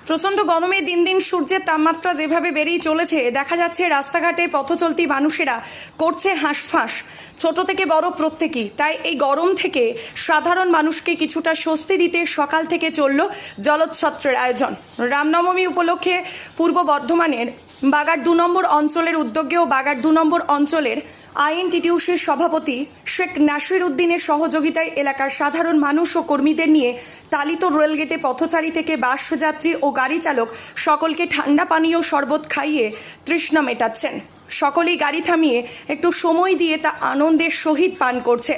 প্রচণ্ড গরমে দিন দিন সূর্যের তাপমাত্রা যেভাবে বেড়েই চলেছে, দেখা যাচ্ছে রাস্তাঘাটে পথচলতি মানুষেরা করছে হাঁসফাঁস, ছোট থেকে বড় প্রত্যেকেই। তাই এই গরম থেকে সাধারণ মানুষকে কিছুটা স্বস্তি দিতে সকাল থেকে চলল জলোচ্ছত্রের আয়োজন। রামনবমী উপলক্ষে পূর্ব বর্ধমানের বাগার 2 নম্বর অঞ্চলের উদ্যোগে ও বাগার 2 নম্বর অঞ্চলের আইএনটিটিউসির সভাপতি শেখ নাসির উদ্দিনের সহযোগিতায় এলাকার সাধারণ মানুষ ও কর্মীদের নিয়ে তালিত রেলগেটে পথচারী থেকে বাসযাত্রী ও গাড়ি চালক সকলকে ঠান্ডা পানীয় শরবত খাইয়ে তৃষ্ণা মেটাচ্ছেন। সকলেই গাড়ি থামিয়ে একটু সময় দিয়ে তা আনন্দের সহিত পান করছে।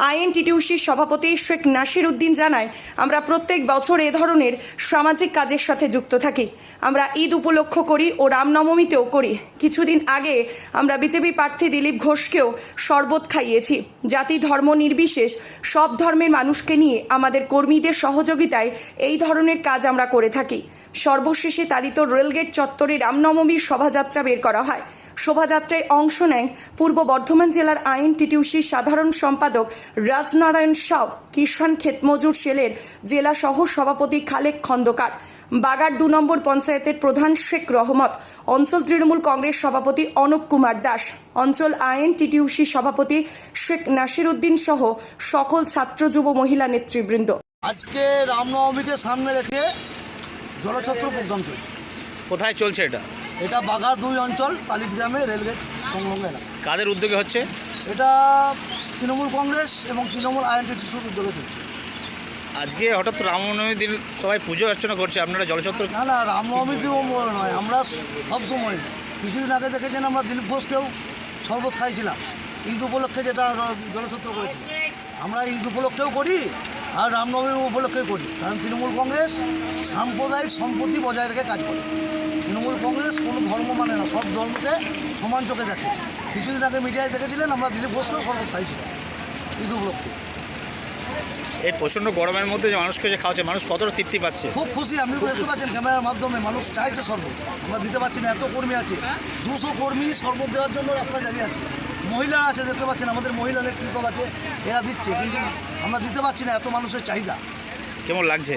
আইএনটিটিউসির সভাপতি শেখ নাসির উদ্দিন জানায়, আমরা প্রত্যেক বছর এ ধরনের সামাজিক কাজের সাথে যুক্ত থাকি। আমরা ঈদ উপলক্ষ করি ও রামনবমীতেও করি। কিছুদিন আগে আমরা বিজেপি প্রার্থী দিলীপ ঘোষকেও শরবত খাইয়েছি। জাতি ধর্ম নির্বিশেষ সব ধর্মের মানুষকে নিয়ে আমাদের কর্মীদের সহযোগিতায় এই ধরনের কাজ আমরা করে থাকি। সর্বশেষে তালিত রেলগেট চত্বরে রামনবমীর শোভাযাত্রা বের করা হয়। শোভাযাত্রায় অংশ নেয় পূর্ব বর্ধমান জেলার আইএনটিটিউসির সাধারণ সম্পাদক রাজনারায়ণ সাউ, কিষাণ ক্ষেতমজুর সেলের জেলা সহ সভাপতি খালেক খন্দকার, বাগার 2 নম্বর পঞ্চায়েতের প্রধান শেখ রহমত, অঞ্চল তৃণমূল কংগ্রেস সভাপতি অনুপ কুমার দাস, অঞ্চল আইএনটিটিউসি সভাপতি শেখ নাসির উদ্দিন সহ সকল ছাত্র যুব মহিলা নেতৃবৃন্দ। আজকে রামনবমীকে সামনে রেখে জলছত্র প্রোগ্রাম চলছে। কোথায় চলছে এটা? এটা বাঘার 2 অঞ্চল তালিগ্রামে রেলগেট সংলগ্ন এলাকা। কাদের উদ্যোগে হচ্ছে এটা? তৃণমূল কংগ্রেস এবং তৃণমূল আইএনটিটিউসির উদ্যোগে চলছে। আজকে হঠাৎ রামনবমীর দিন সবাই পুজো অর্চনা করছে, আপনারা জলছত্র? না, রামনবমী দিবস নয়, আমরা সবসময় কিছুদিন আগে দেখেছেন আমরা দিলীপ ঘোষকেও শরবত খাইছিলাম ঈদ উপলক্ষে, যেটা জলছত্র করেছি। আমরা ঈদ উপলক্ষেও করি আর রামনবমী উপলক্ষেও করি, কারণ তৃণমূল কংগ্রেস সাম্প্রদায়িক সম্প্রীতি বজায় রেখে কাজ করে। তৃণমূল কংগ্রেস কোনো ধর্ম মানে না, সব ধর্মকে সমান চোখে দেখে। কিছুদিন আগে মিডিয়ায় দেখেছিলেন আমরা দিলীপ ঘোষকেও শরবত খাইছিলাম ঈদ উপলক্ষে। এই প্রচণ্ড গরমের মধ্যে যে মানুষকে যে খাওয়াচ্ছে, মানুষ কতটা তৃপ্তি পাচ্ছে? খুব খুশি। আপনি তো দেখতে পাচ্ছেন ক্যামেরার মাধ্যমে, মানুষ চাইছে শরবত, আমরা দিতে পারছি না। এত কর্মী আছে, 200 কর্মী শরবত দেওয়ার জন্য রাস্তায় দাঁড়িয়ে আছে। মহিলারা আছে, দেখতে পাচ্ছেন আমাদের মহিলা নেতৃত্ব আছে, এরা দিচ্ছে, কিন্তু আমরা দিতে পারছি না, এত মানুষের চাহিদা। কেমন লাগছে?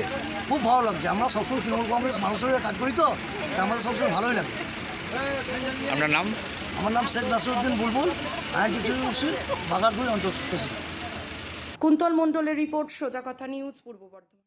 খুব ভালো লাগছে। আমরা সবসময় তৃণমূল কংগ্রেস মানুষের হয়ে কাজ করি, তো তাই আমাদের সবসময় ভালোই লাগে। আপনার নাম? আমার নাম শেখ নাসির উদ্দিন বুলবুল, আইএনটিটিউসি বাঘার 2 অঞ্চল প্রেসিডেন্ট। কুন্তল মণ্ডলের রিপোর্ট, সোজা কথা নিউজ, পূর্ব বর্ধমান।